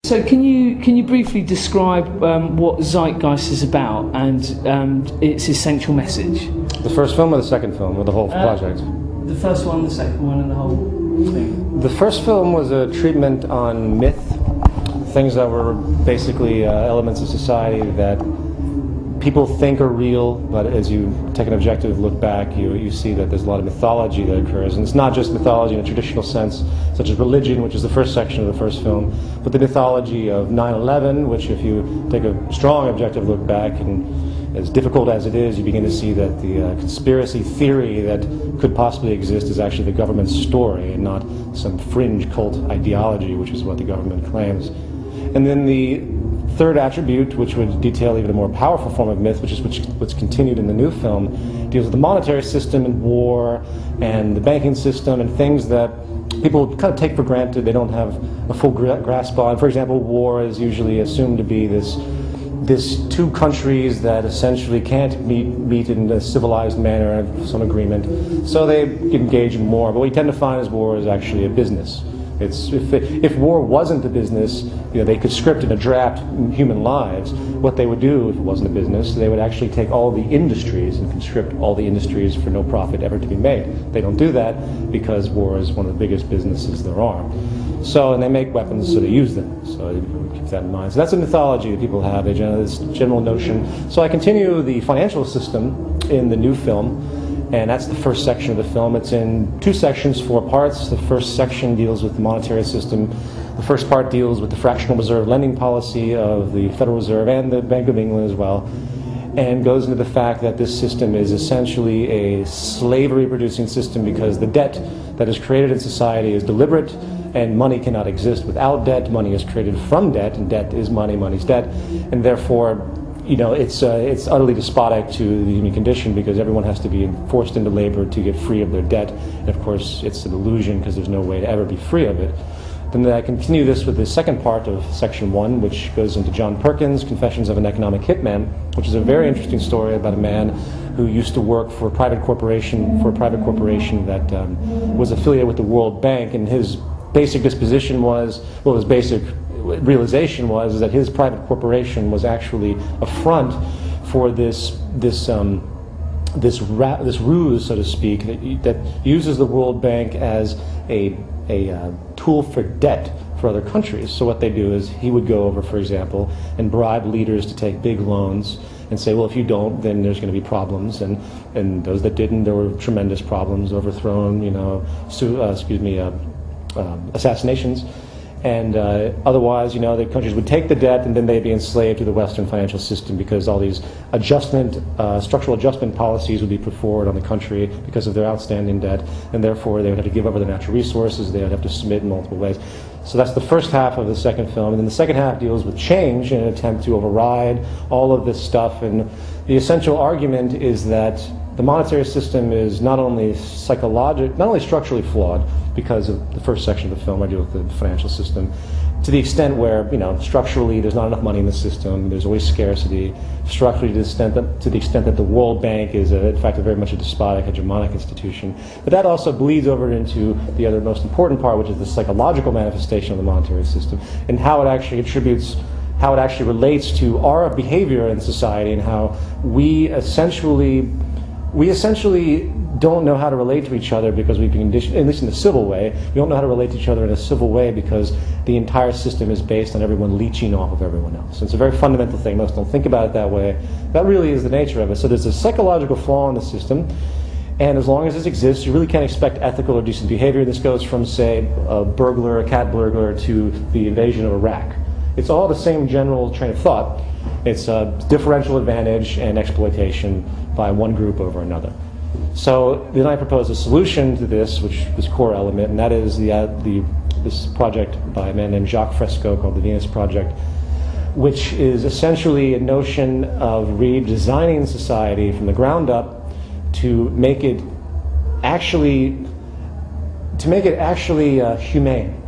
So can you briefly describe what Zeitgeist is about and its essential message? The first film or the second film, or the whole project? The first one, the second one, and the whole thing. The first film was a treatment on myth, things that were basically elements of society that people think are real, but as you take an objective look back, you see that there's a lot of mythology that occurs. And it's not just mythology in a traditional sense, such as religion, which is the first section of the first film, but the mythology of 9/11, which if you take a strong objective look back, and as difficult as it is, you begin to see that the conspiracy theory that could possibly exist is actually the government's story and not some fringe cult ideology, which is what the government claims. And then the third attribute, which would detail even a more powerful form of myth, which is what's continued in the new film, deals with the monetary system and war and the banking system and things that people kind of take for granted. They don't have a full grasp on. For example, war is usually assumed to be this two countries that essentially can't meet in a civilized manner and have some agreement, so they engage in war. But what we tend to find is war is actually a business. If war wasn't a business, they could script in a draft human lives. What they would do if it wasn't a business, they would actually take all the industries and conscript all the industries for no profit ever to be made. They don't do that because war is one of the biggest businesses there are. So, and they make weapons, so they use them. So keep that in mind. So that's a mythology that people have, this general notion. So I continue the financial system in the new film. And that's the first section of the film. It's in two sections, 4 parts. The first section deals with the monetary system. The first part deals with the fractional reserve lending policy of the Federal Reserve and the Bank of England as well, and goes into the fact that this system is essentially a slavery-producing system because the debt that is created in society is deliberate, and money cannot exist without debt. Money is created from debt, and debt is money, money's debt, and therefore it's utterly despotic to the human condition because everyone has to be forced into labor to get free of their debt. And of course, it's an illusion because there's no way to ever be free of it. Then I continue this with the second part of section 1, which goes into John Perkins' Confessions of an Economic Hitman, which is a very interesting story about a man who used to work for a private corporation that was affiliated with the World Bank, and his basic disposition was, his basic realization was that his private corporation was actually a front for this ruse, so to speak, that uses the World Bank as a tool for debt for other countries. So what they do is he would go over, for example, and bribe leaders to take big loans and say, well, if you don't, then there's going to be problems. And those that didn't, there were tremendous problems, overthrown, assassinations. And otherwise, the countries would take the debt and then they'd be enslaved to the Western financial system because all these structural adjustment policies would be put forward on the country because of their outstanding debt, and therefore they would have to give over their natural resources, they would have to submit in multiple ways. So that's the first half of the second film, and then the second half deals with change in an attempt to override all of this stuff. And the essential argument is that the monetary system is not only structurally flawed, because of the first section of the film I deal with the financial system, to the extent where, structurally there's not enough money in the system, there's always scarcity, structurally to the extent that the World Bank is, in fact, very much a despotic, hegemonic institution. But that also bleeds over into the other most important part, which is the psychological manifestation of the monetary system, and how it actually relates to our behavior in society, and how we essentially don't know how to relate to each other because we've been conditioned, at least in the civil way, we don't know how to relate to each other in a civil way because the entire system is based on everyone leeching off of everyone else. It's a very fundamental thing. Most don't think about it that way. That really is the nature of it. So there's a psychological flaw in the system, and as long as this exists, you really can't expect ethical or decent behavior. This goes from, say, a cat burglar, to the invasion of Iraq. It's all the same general train of thought. It's a differential advantage and exploitation by one group over another. So then I propose a solution to this core element, and that is this project by a man named Jacques Fresco called the Venus Project, which is essentially a notion of redesigning society from the ground up to make it actually humane,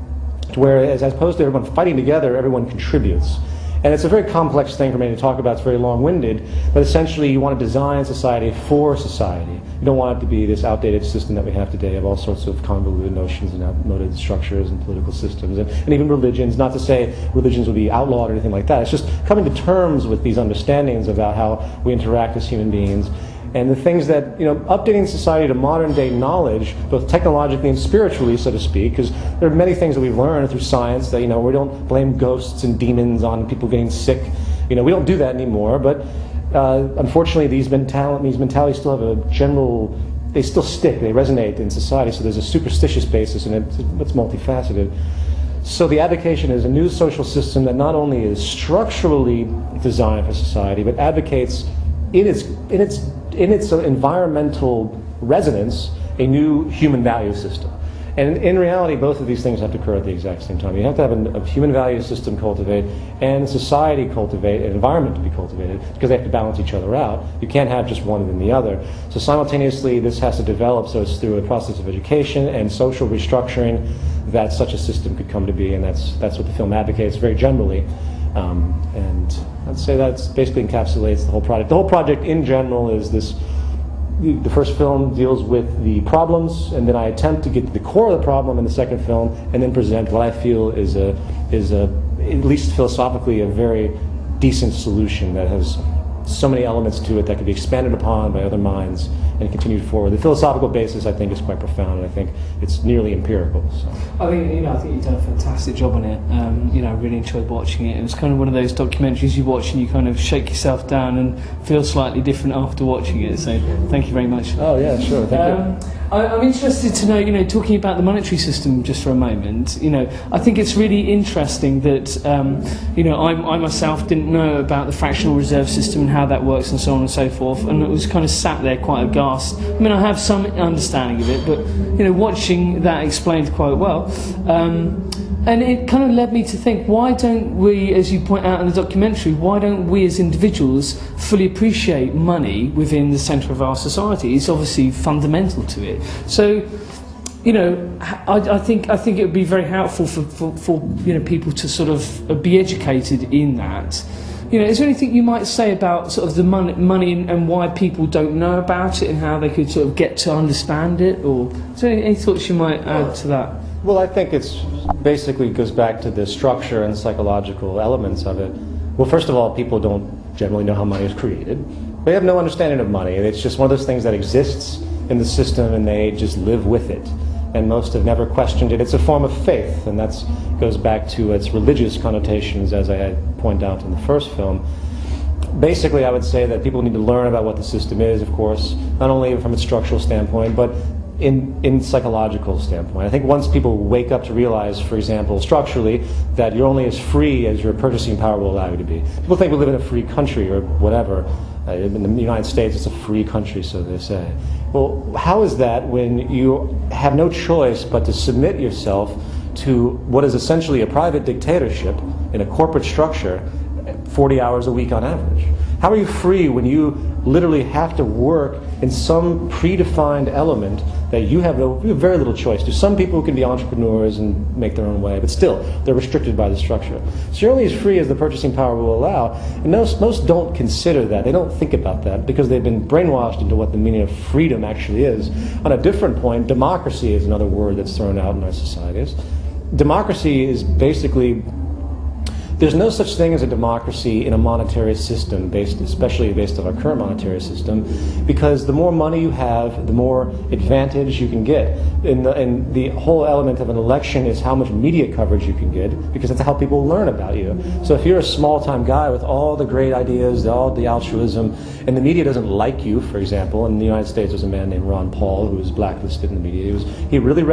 to where as opposed to everyone fighting together, everyone contributes. And it's a very complex thing for me to talk about. It's very long-winded, but essentially you want to design society for society. You don't want it to be this outdated system that we have today of all sorts of convoluted notions and outmoded structures and political systems and even religions. Not to say religions will be outlawed or anything like that. It's just coming to terms with these understandings about how we interact as human beings and the things that, updating society to modern day knowledge, both technologically and spiritually, so to speak, because there are many things that we've learned through science that, we don't blame ghosts and demons on people getting sick. We don't do that anymore, but unfortunately these mentalities still have a general, they still stick, they resonate in society, so there's a superstitious basis and it's multifaceted. So the advocation is a new social system that not only is structurally designed for society, but advocates in its environmental resonance a new human value system. And in reality, both of these things have to occur at the exact same time. You have to have a human value system cultivate and society cultivate, an environment to be cultivated, because they have to balance each other out. You can't have just one and then the other. So simultaneously, this has to develop, so it's through a process of education and social restructuring that such a system could come to be, and that's what the film advocates very generally. And I'd say that basically encapsulates the whole project. The whole project in general is this. The first film deals with the problems, and then I attempt to get to the core of the problem in the second film, and then present what I feel is at least philosophically, a very decent solution that has so many elements to it that could be expanded upon by other minds and continued forward. The philosophical basis, I think, is quite profound, and I think it's nearly empirical. So. I think you've done a fantastic job on it. I really enjoyed watching it. It was kind of one of those documentaries you watch and you kind of shake yourself down and feel slightly different after watching it. So thank you very much. Oh yeah, sure. Thank you. I'm interested to know, talking about the monetary system just for a moment. I think it's really interesting that, I myself didn't know about the fractional reserve system and how that works and so on and so forth, and it was kind of sat there quite aghast. I mean, I have some understanding of it, but watching that explained quite well. And it kind of led me to think, why don't we, as you point out in the documentary, why don't we as individuals fully appreciate money within the centre of our society? It's obviously fundamental to it. So, I think it would be very helpful for people to sort of be educated in that. Is there anything you might say about sort of the money and why people don't know about it and how they could sort of get to understand it? Or is there any thoughts you might add to that? Well, I think it's basically goes back to the structure and psychological elements of it. Well, first of all, people don't generally know how money is created. They have no understanding of money. It's just one of those things that exists in the system and they just live with it. And most have never questioned it. It's a form of faith, and that goes back to its religious connotations, as I had pointed out in the first film. Basically, I would say that people need to learn about what the system is, of course, not only from a structural standpoint, but in psychological standpoint. I think once people wake up to realize, for example, structurally, that you're only as free as your purchasing power will allow you to be. People think we live in a free country or whatever. In the United States, it's a free country, so they say. Well, how is that when you have no choice but to submit yourself to what is essentially a private dictatorship in a corporate structure 40 hours a week on average? How are you free when you literally have to work in some predefined element that you have very little choice to? Some people can be entrepreneurs and make their own way, but still, they're restricted by the structure. So you're only as free as the purchasing power will allow, and most don't consider that. They don't think about that because they've been brainwashed into what the meaning of freedom actually is. On a different point, democracy is another word that's thrown out in our societies. Democracy is basically... There's no such thing as a democracy in a monetary system, especially based on our current monetary system, because the more money you have, the more advantage you can get. And the whole element of an election is how much media coverage you can get, because that's how people learn about you. So if you're a small-time guy with all the great ideas, all the altruism, and the media doesn't like you, for example, in the United States there's a man named Ron Paul who was blacklisted in the media. He really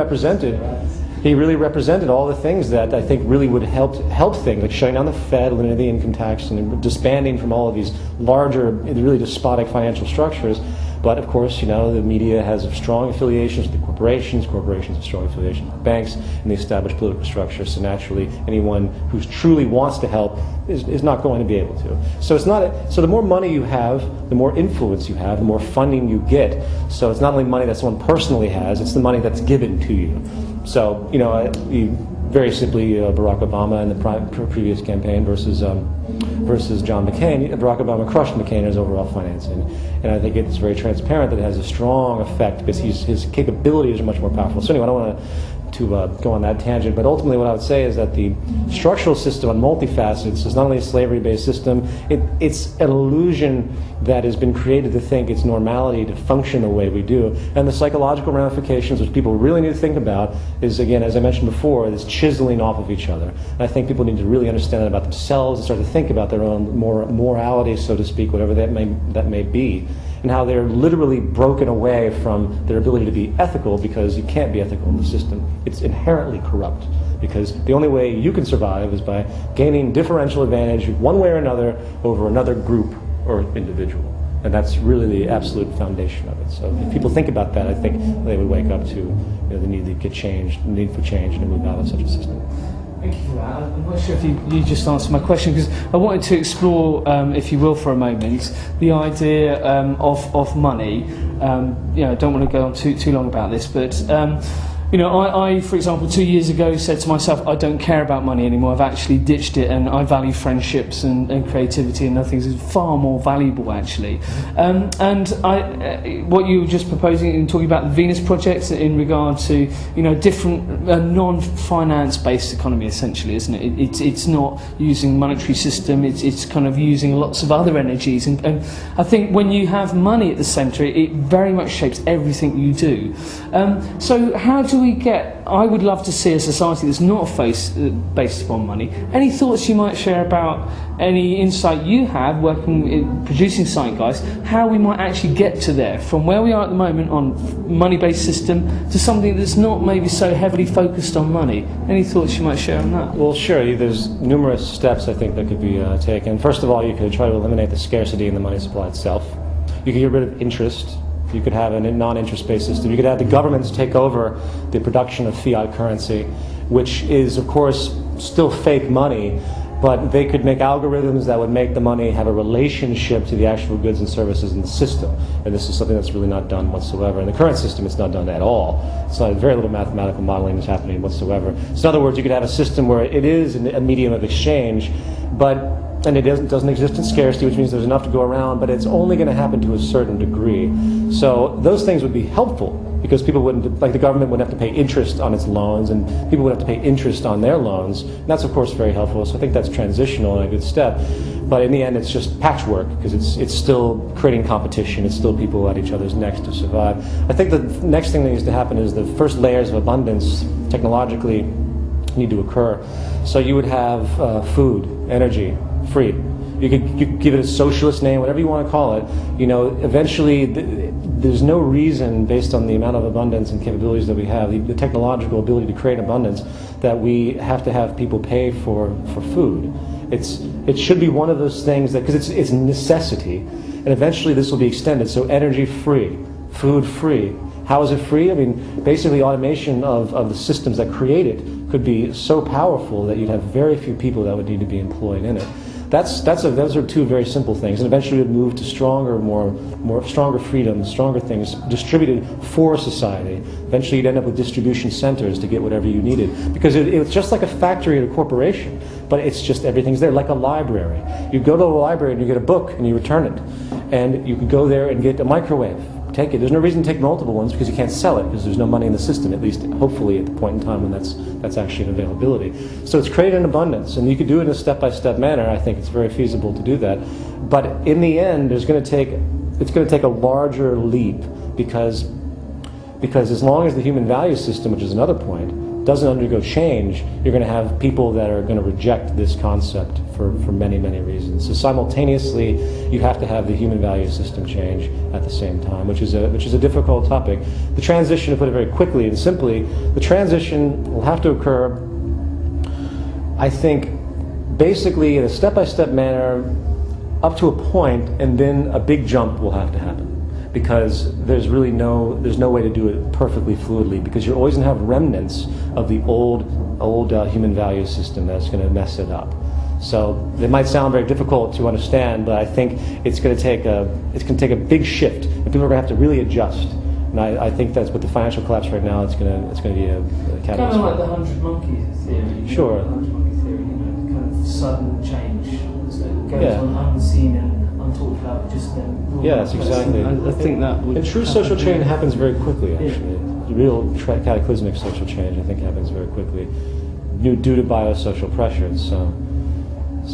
represented all the things that I think really would help things, like shutting down the Fed, eliminating the income tax, and disbanding from all of these larger, really despotic financial structures. But of course, the media has strong affiliations with the corporations have strong affiliations with banks, and the established political structure. So naturally, anyone who truly wants to help is not going to be able to. So so the more money you have, the more influence you have, the more funding you get. So it's not only money that someone personally has, it's the money that's given to you. So, very simply, Barack Obama in the previous campaign versus versus John McCain. Barack Obama crushed McCain in his overall financing, and I think it's very transparent that it has a strong effect because his capabilities are much more powerful. So anyway, I don't want to go on that tangent, but ultimately what I would say is that the structural system on multifacets is not only a slavery-based system, it's an illusion that has been created to think it's normality to function the way we do. And the psychological ramifications, which people really need to think about, is, again, as I mentioned before, is chiseling off of each other. And I think people need to really understand that about themselves and start to think about their own morality, so to speak, whatever that may be, and how they're literally broken away from their ability to be ethical, because you can't be ethical in the system. It's inherently corrupt, because the only way you can survive is by gaining differential advantage one way or another over another group or individual. And that's really the absolute foundation of it. So if people think about that, I think they would wake up to the need to get changed, the need for change, and to move out of such a system. Thank you for that. I'm not sure if you just answered my question, because I wanted to explore, if you will, for a moment, the idea of money. I don't want to go on too long about this, but I, for example, 2 years ago said to myself, I don't care about money anymore. I've actually ditched it, and I value friendships and creativity and other things. It's far more valuable, actually. What you were just proposing in talking about the Venus project in regard to, different non-finance based economy, essentially, isn't it? It's not using monetary system. It's kind of using lots of other energies, and I think when you have money at the centre, it very much shapes everything you do. So how do we get? I would love to see a society that's not based upon money. Any thoughts you might share about any insight you have working in producing Zeitgeist, how we might actually get to there from where we are at the moment on money-based system to something that's not maybe so heavily focused on money? Any thoughts you might share on that? Well, sure. There's numerous steps I think that could be taken. First of all, you could try to eliminate the scarcity in the money supply itself. You could get rid of interest. You could have a non-interest-based system. You could have the governments take over the production of fiat currency, which is, of course, still fake money, but they could make algorithms that would make the money have a relationship to the actual goods and services in the system. And this is something that's really not done whatsoever. In the current system, it's not done at all. It's not, very little mathematical modeling is happening whatsoever. So in other words, you could have a system where it is a medium of exchange, and it doesn't exist in scarcity, which means there's enough to go around, but it's only going to happen to a certain degree. So those things would be helpful, because people wouldn't, like the government wouldn't have to pay interest on its loans, and people would have to pay interest on their loans. And that's, of course, very helpful. So I think that's transitional and a good step. But in the end, it's just patchwork, because it's still creating competition. It's still people at each other's necks to survive. I think the next thing that needs to happen is the first layers of abundance technologically need to occur. So you would have food, energy, free. You could give it a socialist name, whatever you want to call it. Eventually, there's no reason, based on the amount of abundance and capabilities that we have, the technological ability to create abundance, that we have to have people pay for food. It should be one of those things that, because it's necessity, and eventually this will be extended. So energy free, food free. How is it free? I mean, basically automation of the systems that create it could be so powerful that you'd have very few people that would need to be employed in it. Those are two very simple things, and eventually it would move to stronger freedom, stronger things distributed for society. Eventually you'd end up with distribution centers to get whatever you needed, because it's just like a factory at a corporation, but it's just everything's there, like a library. You go to a library and you get a book and you return it, and you could go there and get a microwave. Take it. There's no reason to take multiple ones, because you can't sell it, because there's no money in the system, at least hopefully at the point in time when that's actually an availability. So it's created in abundance, and you could do it in a step-by-step manner. I think it's very feasible to do that. But in the end, it's going to take a larger leap, because as long as the human value system, which is another point, doesn't undergo change, you're going to have people that are going to reject this concept for many, many reasons. So simultaneously, you have to have the human value system change at the same time, which is a difficult topic. The transition, to put it very quickly and simply, the transition will have to occur, I think, basically in a step-by-step manner up to a point, and then a big jump will have to happen. Because there's no way to do it perfectly fluidly, because you're always going to have remnants of the old human value system that's going to mess it up. So it might sound very difficult to understand, but I think it's going to take a big shift, and people are going to have to really adjust. And I think that's with the financial collapse right now. It's going to be a catalyst. Kind of like the 100 Monkeys theory. Sure. The 100 Monkey theory, kind of sudden change. goes on unseen and untalked about, just then. Yes, exactly. I think that would. And true social change happens very quickly, actually. Real cataclysmic social change, I think, happens very quickly, due to biosocial pressures. So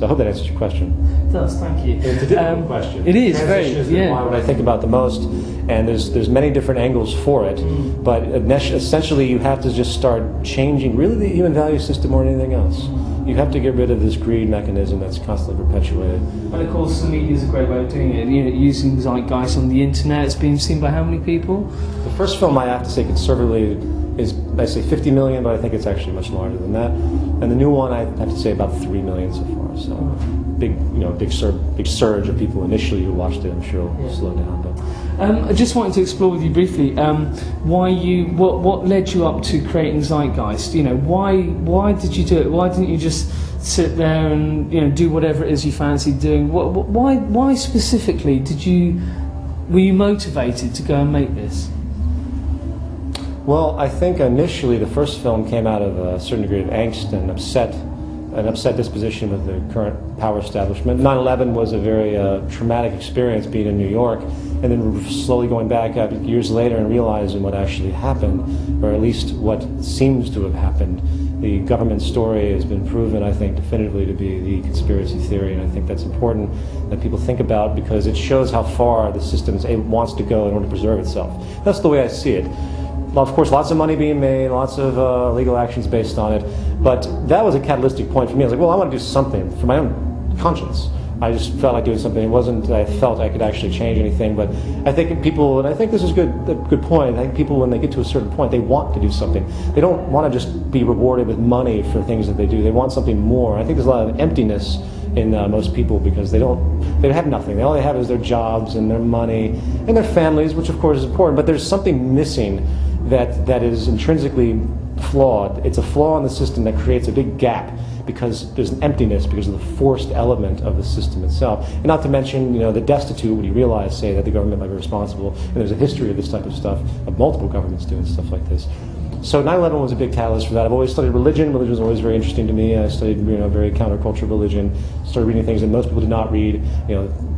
I hope that answers your question. It does, thank you. It's a difficult question. It is, Transition is what I think about the most, and there's many different angles for it, but essentially you have to just start changing really the human value system more than anything else. You have to get rid of this greed mechanism that's constantly perpetuated. And of course the media is a great way of doing it. You know, using Zeitgeist on the internet, it's been seen by how many people? The first film, I have to say conservatively, is, I say 50 million, but I think it's actually much larger than that. And the new one, I have to say about 3 million so far. So big surge of people initially who watched it. I'm sure will slow down. But I just wanted to explore with you briefly what led you up to creating Zeitgeist. You know, why did you do it? Why didn't you just sit there and do whatever it is you fancied doing? Why specifically were you motivated to go and make this? Well, I think initially the first film came out of a certain degree of angst and an upset disposition with the current power establishment. 9/11 was a very traumatic experience, being in New York, and then slowly going back years later and realizing what actually happened, or at least what seems to have happened. The government story has been proven, I think, definitively to be the conspiracy theory, and I think that's important that people think about, because it shows how far the system wants to go in order to preserve itself. That's the way I see it. Of course, lots of money being made, lots of legal actions based on it, but that was a catalytic point for me. I was like, well, I want to do something for my own conscience. I just felt like doing something. It wasn't that I felt I could actually change anything, but I think people, and I think this is a good point, I think people, when they get to a certain point, they want to do something. They don't want to just be rewarded with money for things that they do. They want something more. I think there's a lot of emptiness in most people, because they have nothing. All they have is their jobs and their money and their families, which of course is important, but there's something missing that is intrinsically flawed. It's a flaw in the system that creates a big gap, because there's an emptiness because of the forced element of the system itself. And not to mention, the destitute, when you realize, say, that the government might be responsible, and there's a history of this type of stuff, of multiple governments doing stuff like this. So 9/11 was a big catalyst for that. I've always studied religion. Religion was always very interesting to me. I studied, very countercultural religion. Started reading things that most people did not read.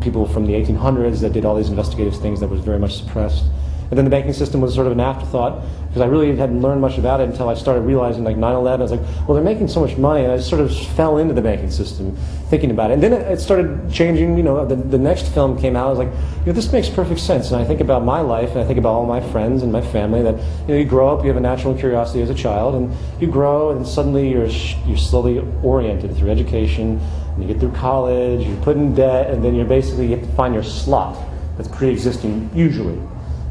People from the 1800s that did all these investigative things that was very much suppressed. And then the banking system was sort of an afterthought, because I really hadn't learned much about it until I started realizing, like 9/11, I was like, well, they're making so much money, and I sort of fell into the banking system thinking about it. And then it started changing. The next film came out. I was like, this makes perfect sense. And I think about my life, and I think about all my friends and my family, that you grow up, you have a natural curiosity as a child, and you grow, and suddenly you're slowly oriented through education, and you get through college, you put in debt, and then you have to find your slot that's pre-existing, usually.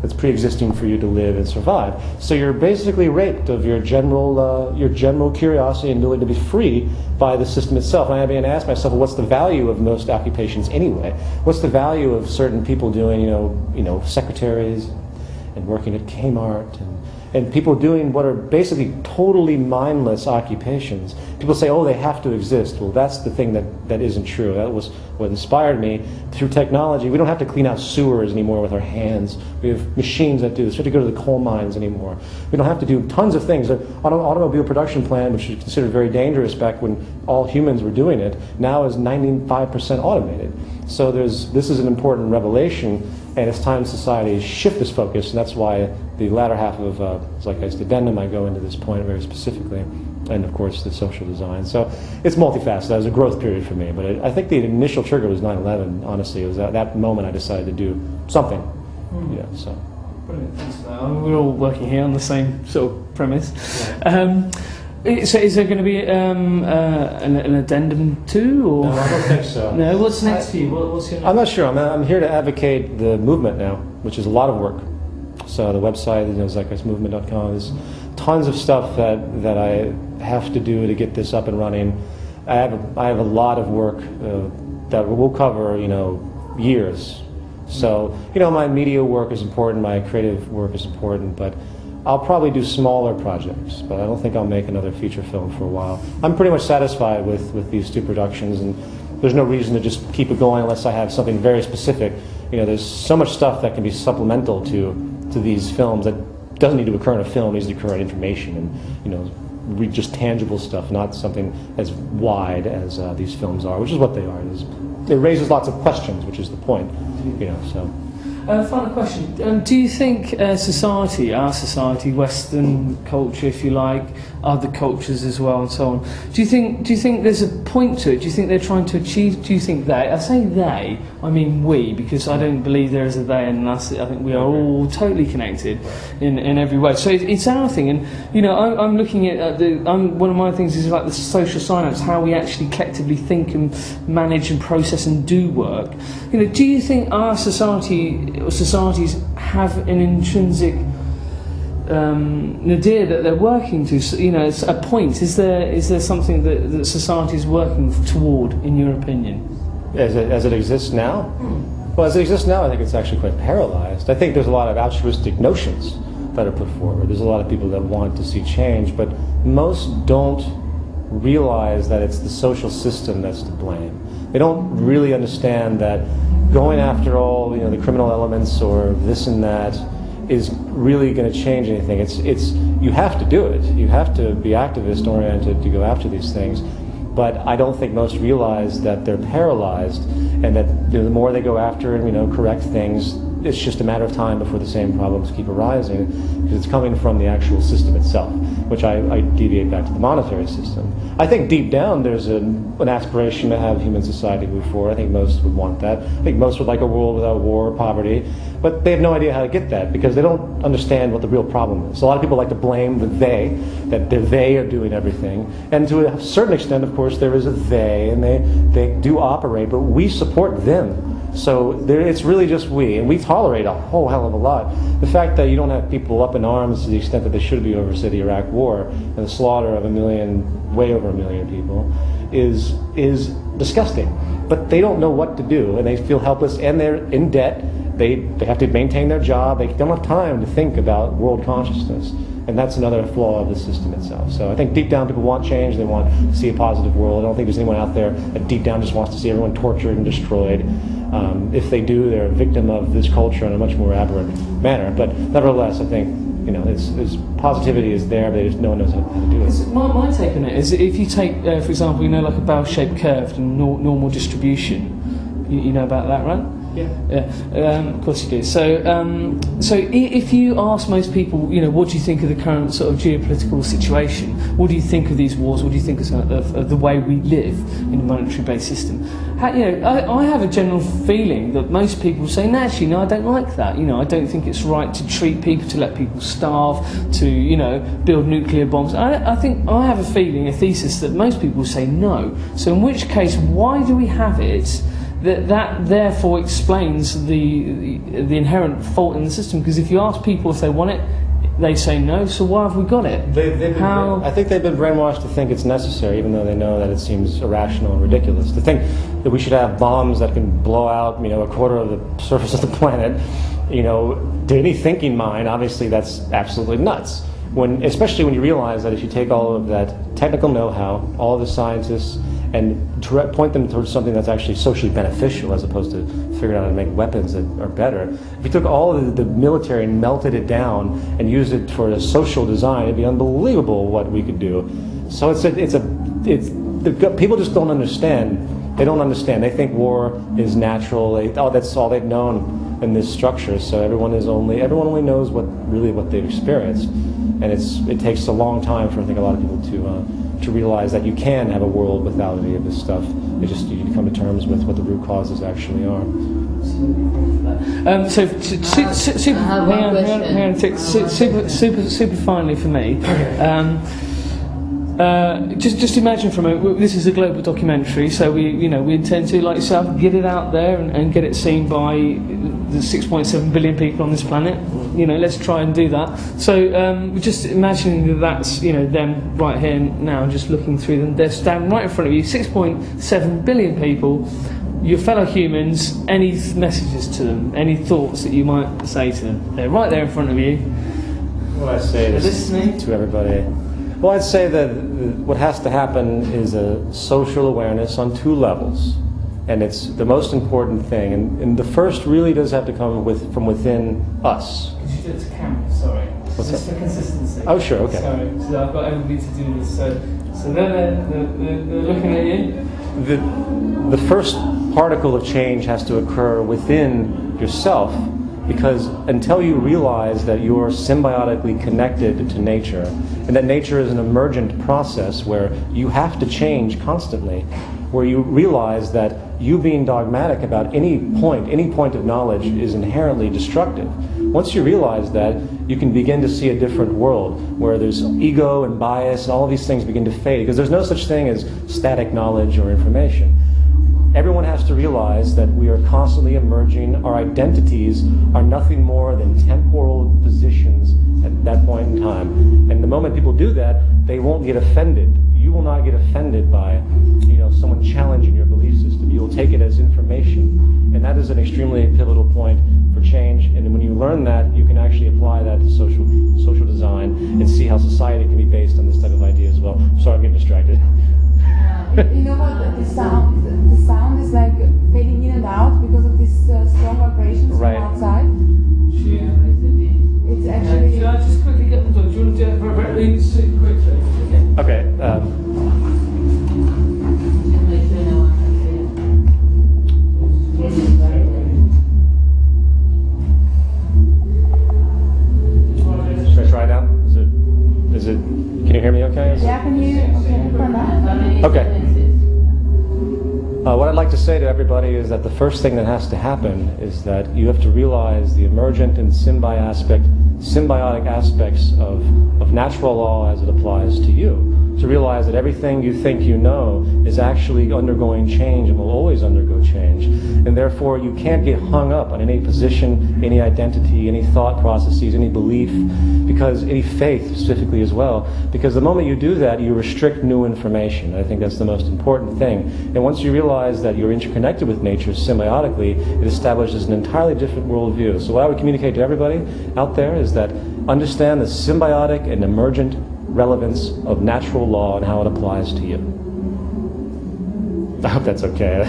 That's pre-existing for you to live and survive. So you're basically raped of your general curiosity and ability to be free by the system itself. And I began to ask myself, well, what's the value of most occupations anyway? What's the value of certain people doing, secretaries and working at Kmart and people doing what are basically totally mindless occupations? People say, oh, they have to exist. Well, that's the thing that isn't true. That was what inspired me. Through technology, we don't have to clean out sewers anymore with our hands. We have machines that do this. We don't have to go to the coal mines anymore. We don't have to do tons of things. An automobile production plant, which was considered very dangerous back when all humans were doing it, now is 95% automated. So this is an important revelation, and it's time society shift this focus, and that's why the latter half of Zeitgeist Addendum, I go into this point very specifically, and of course the social design. So it's multifaceted. That was a growth period for me, but I think the initial trigger was 9/11. Honestly, it was at that moment I decided to do something. So. Brilliant, thanks for that. We're all working here on the same sort of premise. Yeah. So is there going to be an addendum too, or? No, I don't think so. No, what's next for you? What's your? I'm not sure. I'm here to advocate the movement now, which is a lot of work. So the website, zeitgeistmovement.com, there's tons of stuff that I have to do to get this up and running. I have a lot of work that will cover years. So my media work is important, my creative work is important, but I'll probably do smaller projects, but I don't think I'll make another feature film for a while. I'm pretty much satisfied with these two productions, and there's no reason to just keep it going unless I have something very specific. There's so much stuff that can be supplemental to these films that doesn't need to occur in a film, needs to occur in information, and read just tangible stuff, not something as wide as these films are, which is what they are. There's it raises lots of questions, which is the point, you know. So. Final question. Do you think society, our society, Western culture, if you like, other cultures as well, and so on, do you think there's a point to it? Do you think they're trying to achieve? Do you think they? I say they. I mean we, because I don't believe there is a they and us. I think we are all totally connected in every way. So it's our thing, and you know, I'm looking at one of my things is like the social science, how we actually collectively think and manage and process and do work. You know, do you think our society or societies have an intrinsic idea that they're working to? You know, it's a point. Is there something that society is working toward, in your opinion? As it exists now? Well, as it exists now, I think it's actually quite paralyzed. I think there's a lot of altruistic notions that are put forward. There's a lot of people that want to see change, but most don't realize that it's the social system that's to blame. They don't really understand that going after all, you know, the criminal elements or this and that is really going to change anything. It's you have to do it. You have to be activist oriented to go after these things. But I don't think most realize that they're paralyzed, and that the more they go after and, you know, correct things, it's just a matter of time before the same problems keep arising, because it's coming from the actual system itself, which I deviate back to the monetary system. I think deep down there's an aspiration to have human society move forward. I think most would want that. I think most would like a world without war or poverty, but they have no idea how to get that because they don't understand what the real problem is. A lot of people like to blame the they, that they are doing everything, and to a certain extent, of course, there is a they, and they do operate, but we support them. So it's really just we, and we tolerate a whole hell of a lot. The fact that you don't have people up in arms to the extent that they should be over, say, the Iraq War and the slaughter of way over a million people, is disgusting. But they don't know what to do, and they feel helpless, and they're in debt. They have to maintain their job. They don't have time to think about world consciousness. And that's another flaw of the system itself. So I think deep down people want change. They want to see a positive world. I don't think there's anyone out there that deep down just wants to see everyone tortured and destroyed. If they do, they're a victim of this culture in a much more aberrant manner. But nevertheless, I think, you know, it's positivity is there, but no one knows how to do it. My take on it is, if you take, for example, you know, like a bell-shaped curve and normal distribution, you know about that, right? Yeah. Of course you do. So if you ask most people, you know, what do you think of the current sort of geopolitical situation? What do you think of these wars? What do you think of the way we live in a monetary-based system? I have a general feeling that most people say, no, actually, no, I don't like that. You know, I don't think it's right to treat people, to let people starve, to, you know, build nuclear bombs. I think I have a feeling, a thesis that most people say no. So in which case, why do we have it? That therefore explains the inherent fault in the system, because if you ask people if they want it, they say no, so why have we got it? I think they've been brainwashed to think it's necessary, even though they know that it seems irrational and ridiculous. To think that we should have bombs that can blow out, you know, a quarter of the surface of the planet, you know, to any thinking mind, obviously that's absolutely nuts. Especially when you realize that if you take all of that technical know-how, all the scientists, and point them towards something that's actually socially beneficial as opposed to figuring out how to make weapons that are better. If you took all of the military and melted it down and used it for a social design, it'd be unbelievable what we could do. So people just don't understand. They don't understand. They think war is natural. That's all they've known in this structure. So everyone only knows what they've experienced, and it takes a long time for I think a lot of people to realize that you can have a world without any of this stuff. You need to come to terms with what the root causes actually are. Super finally for me. Just imagine for a moment, this is a global documentary, so we intend to, like yourself, get it out there and get it seen by the 6.7 billion people on this planet. You know, let's try and do that. So just imagining that's, you know, them right here now, just looking through them. They're standing right in front of you, 6.7 billion people, your fellow humans. Any messages to them, any thoughts that you might say to them? They're right there in front of you. Well, I say this to everybody. Well, I'd say that what has to happen is a social awareness on two levels, and it's the most important thing. And the first really does have to come from within us. Could you do it to camera? Sorry. What's just that? For consistency. Oh, sure. Okay. Sorry, so I've got everybody to do this. So they're looking at you. the first particle of change has to occur within yourself, because until you realize that you're symbiotically connected to nature, and that nature is an emergent process where you have to change constantly, where you realize that you being dogmatic about any point of knowledge is inherently destructive. Once you realize that, you can begin to see a different world where there's ego and bias and all of these things begin to fade, because there's no such thing as static knowledge or information. Everyone has to realize that we are constantly emerging. Our identities are nothing more than temporal positions at that point in time. And the moment people do that, they won't get offended. You will not get offended by, someone challenging your belief system. You will take it as information. And that is an extremely pivotal point for change. And when you learn that, you can actually apply that to social design and see how society can be based on this type of idea as well. Sorry, I'm getting distracted. You know what? The sound is like fading in and out because of these strong vibrations Right. from outside. It's actually. Should I just quickly get the door? Do you want to do it very super quickly? Okay. Should I try it out? Is it? Can you hear me okay? Yeah, can you? Okay, for now. Okay. What I'd like to say to everybody is that the first thing that has to happen is that you have to realize the emergent and symbiotic aspects of natural law as it applies to you. To realize that everything you think you know is actually undergoing change and will always undergo change. And therefore you can't get hung up on any position, any identity, any thought processes, any belief, because any faith specifically as well. Because the moment you do that, you restrict new information. I think that's the most important thing. And once you realize that you're interconnected with nature symbiotically, it establishes an entirely different worldview. So what I would communicate to everybody out there is that understand the symbiotic and emergent relevance of natural law and how it applies to you. I hope that's okay.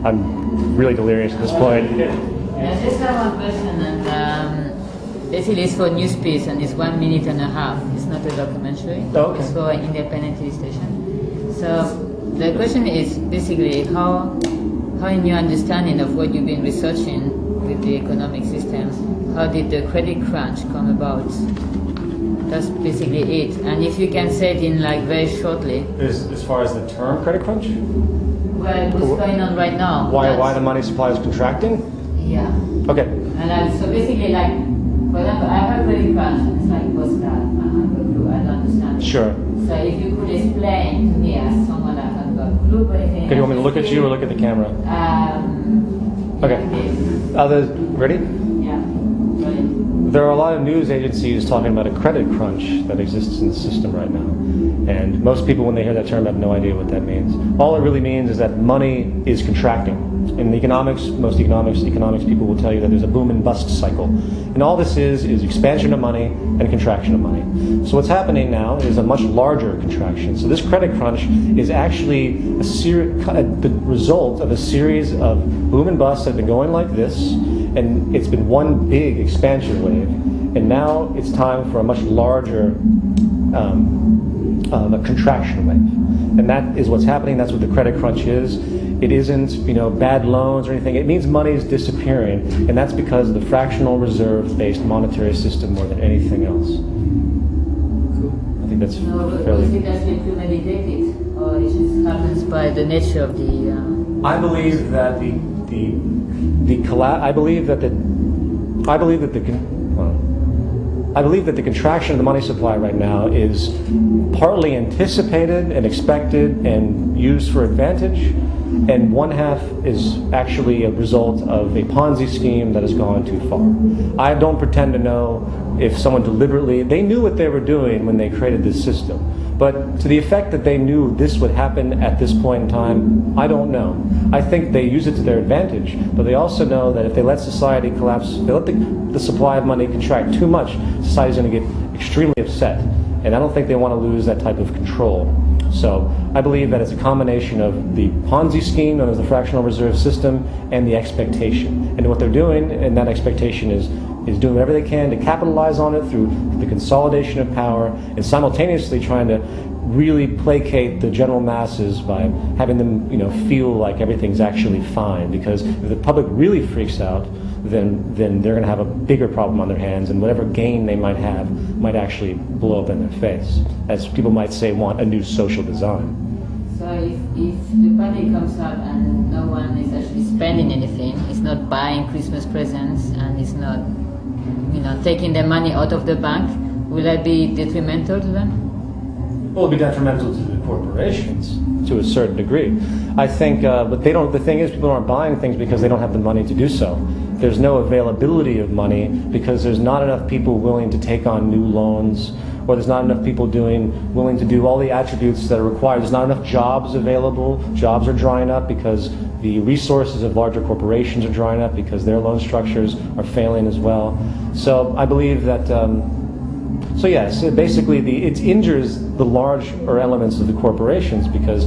I'm really delirious at this point. I just have one question, and basically it's for news piece, and it's 1 minute and a half. It's not a documentary. Oh, okay. It's for an independent TV station. So the question is basically how in your understanding of what you've been researching with the economic system, how did the credit crunch come about? That's basically it. And if you can say it in very shortly. As far as the term credit crunch? Well, what's going on right now? Why the money supply is contracting? Yeah. Okay. And so basically, for example, I heard credit crunch, and it's like, what's that? I have a clue, I don't understand it. Sure. So if you could explain to me as someone that has got a clue, but anything. Okay, you want me to look at you or look at the camera? Okay. Ready? Yeah. Brilliant. There are a lot of news agencies talking about a credit crunch that exists in the system right now. And most people, when they hear that term, have no idea what that means. All it really means is that money is contracting. In most economics people will tell you that there's a boom and bust cycle. And all this is expansion of money and contraction of money. So what's happening now is a much larger contraction. So this credit crunch is actually the result of a series of boom and busts that have been going like this, and it's been one big expansion wave. And now it's time for a much larger a contraction wave. And that is what's happening. That's what the credit crunch is. It isn't, bad loans or anything. It means money is disappearing, and that's because of the fractional reserve-based monetary system more than anything else. I think that's fairly. Is it actually premeditated, or it just happens by the nature of the? I believe that I believe that the contraction of the money supply right now is partly anticipated and expected and used for advantage, and one half is actually a result of a Ponzi scheme that has gone too far. I don't pretend to know if someone they knew what they were doing when they created this system. But to the effect that they knew this would happen at this point in time, I don't know. I think they use it to their advantage, but they also know that if they let society collapse, they let the supply of money contract too much, society's going to get extremely upset. And I don't think they want to lose that type of control. So I believe that it's a combination of the Ponzi scheme, known as the fractional reserve system, and the expectation. And what they're doing, and that expectation is doing whatever they can to capitalize on it through the consolidation of power, and simultaneously trying to really placate the general masses by having them, feel like everything's actually fine. Because if the public really freaks out, then they're going to have a bigger problem on their hands, and whatever gain they might have might actually blow up in their face, as people might say, want a new social design. So if the party comes out and no one is actually spending anything, it's not buying Christmas presents, and it's not, taking their money out of the bank, will that be detrimental to them? Well, it'll be detrimental to the corporations to a certain degree. I think, but they don't. The thing is, people aren't buying things because they don't have the money to do so. There's no availability of money because there's not enough people willing to take on new loans, or there's not enough people willing to do all the attributes that are required. There's not enough jobs available. Jobs are drying up because the resources of larger corporations are drying up because their loan structures are failing as well. So I believe that. So yes, basically it injures the larger elements of the corporations because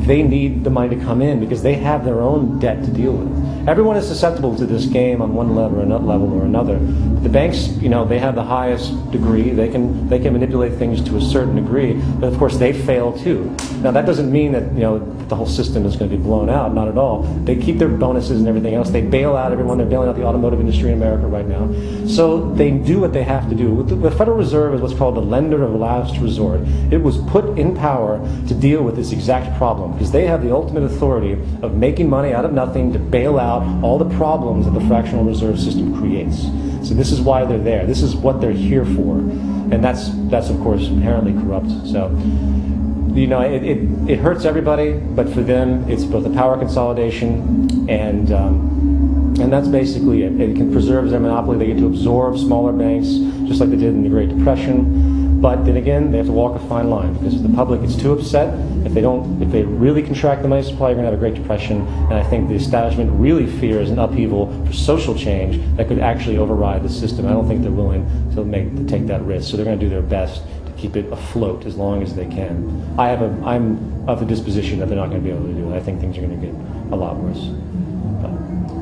they need the money to come in because they have their own debt to deal with. Everyone is susceptible to this game on one level or another. The banks, they have the highest degree. They can manipulate things to a certain degree, but of course they fail too. Now that doesn't mean that the whole system is going to be blown out. Not at all. They keep their bonuses and everything else. They bail out everyone. They're bailing out the automotive industry in America right now. So they do what they have to do. The Federal Reserve is what's called the lender of last resort. It was put in power to deal with this exact problem because they have the ultimate authority of making money out of nothing to bail out all the problems that the fractional reserve system creates. So this is why they're there. This is what they're here for, and that's of course inherently corrupt. So it hurts everybody, but for them it's both a power consolidation and that's basically it. It can preserve their monopoly. They get to absorb smaller banks, just like they did in the Great Depression. But then again, they have to walk a fine line because if the public is too upset, if they really contract the money supply, you're going to have a Great Depression. And I think the establishment really fears an upheaval for social change that could actually override the system. I don't think they're willing to take that risk. So they're going to do their best to keep it afloat as long as they can. I'm of the disposition that they're not going to be able to do it. I think things are going to get a lot worse.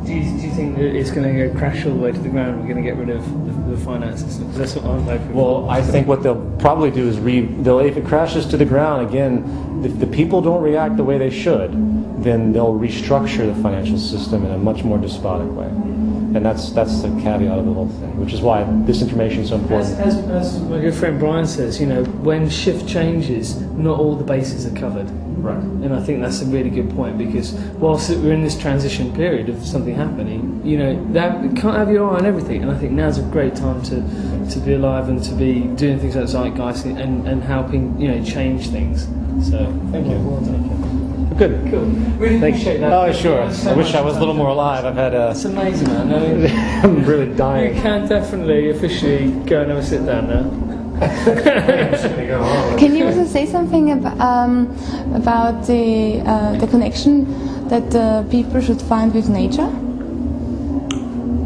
Do you think that it's going to go crash all the way to the ground? We're going to get rid of the finance system? Because that's what I'm hoping. Well, I think what they'll probably do is if it crashes to the ground again, if the people don't react the way they should, then they'll restructure the financial system in a much more despotic way. And that's the caveat of the whole thing, which is why this information is so important. As my good friend Brian says, when shift changes, not all the bases are covered. Right. And I think that's a really good point because whilst we're in this transition period of something happening, that you can't have your eye on everything. And I think now's a great time to be alive and to be doing things like Zeitgeist and helping change things. So thank you. Well done. Good. Cool. Really appreciate that. Oh, sure. I wish I was a little more alive. I've had It's amazing, man. I'm really dying. You can definitely officially go and have a sit down now. Can you also say something about the connection that people should find with nature?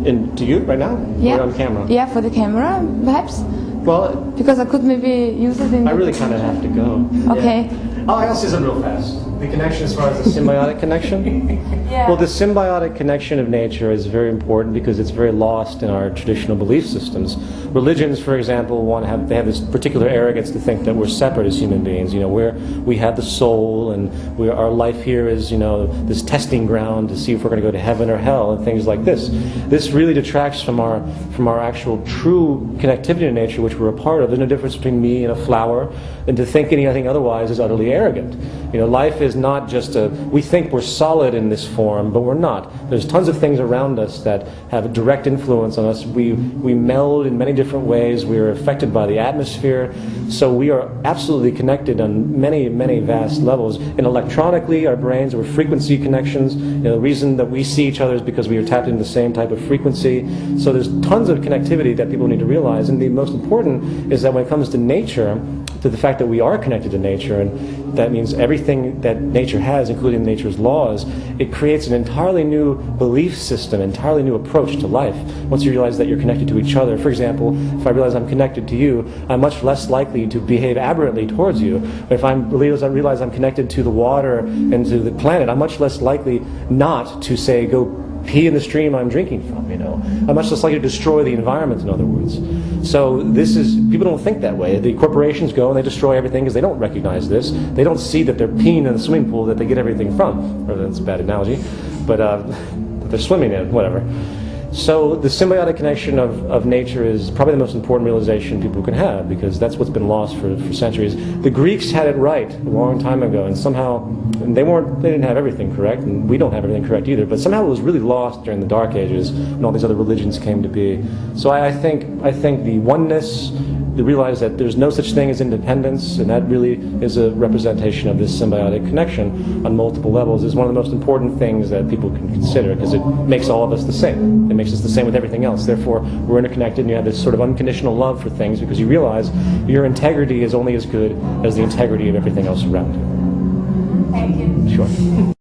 To you right now? Yeah. Or on camera? Yeah, for the camera, perhaps. Well, because I could maybe use it in. I really kind of have to go. Okay. Yeah. I'll say something real fast. The connection as far as the symbiotic connection? Yeah. Well, the symbiotic connection of nature is very important because it's very lost in our traditional belief systems. Religions, for example, they have this particular arrogance to think that we're separate as human beings. We have the soul, and our life here is this testing ground to see if we're going to go to heaven or hell, and things like this. This really detracts from our actual true connectivity to nature, which we're a part of. There's no difference between me and a flower, and to think anything otherwise is utterly arrogant. Life is not just we think we're solid in this form, but we're not. There's tons of things around us that have a direct influence on us. We meld in many different ways. We are affected by the atmosphere. So we are absolutely connected on many, many vast levels. And electronically, our brains are frequency connections. The reason that we see each other is because we are tapped into the same type of frequency. So there's tons of connectivity that people need to realize. And the most important is that when it comes to nature, to the fact that we are connected to nature, and that means everything that nature has, including nature's laws, it creates an entirely new belief system, entirely new approach to life. Once you realize that you're connected to each other, for example, if I realize I'm connected to you, I'm much less likely to behave aberrantly towards you. If I realize I'm connected to the water and to the planet, I'm much less likely not to, say, go pee in the stream I'm drinking from, I'm much less likely to destroy the environment, in other words. So this is, people don't think that way. The corporations go and they destroy everything because they don't recognize this. They don't see that they're peeing in the swimming pool that they get everything from. Or that's a bad analogy, but they're swimming in it, whatever. So the symbiotic connection of nature is probably the most important realization people can have, because that's what's been lost for centuries. The Greeks had it right a long time ago, and somehow they didn't have everything correct, and we don't have everything correct either, but somehow it was really lost during the Dark Ages when all these other religions came to be. So I think the oneness, to realize that there's no such thing as independence, and that really is a representation of this symbiotic connection on multiple levels, is one of the most important things that people can consider, because it makes all of us the same. It makes us the same with everything else. Therefore, we're interconnected, and you have this sort of unconditional love for things, because you realize your integrity is only as good as the integrity of everything else around you. Thank you. Sure.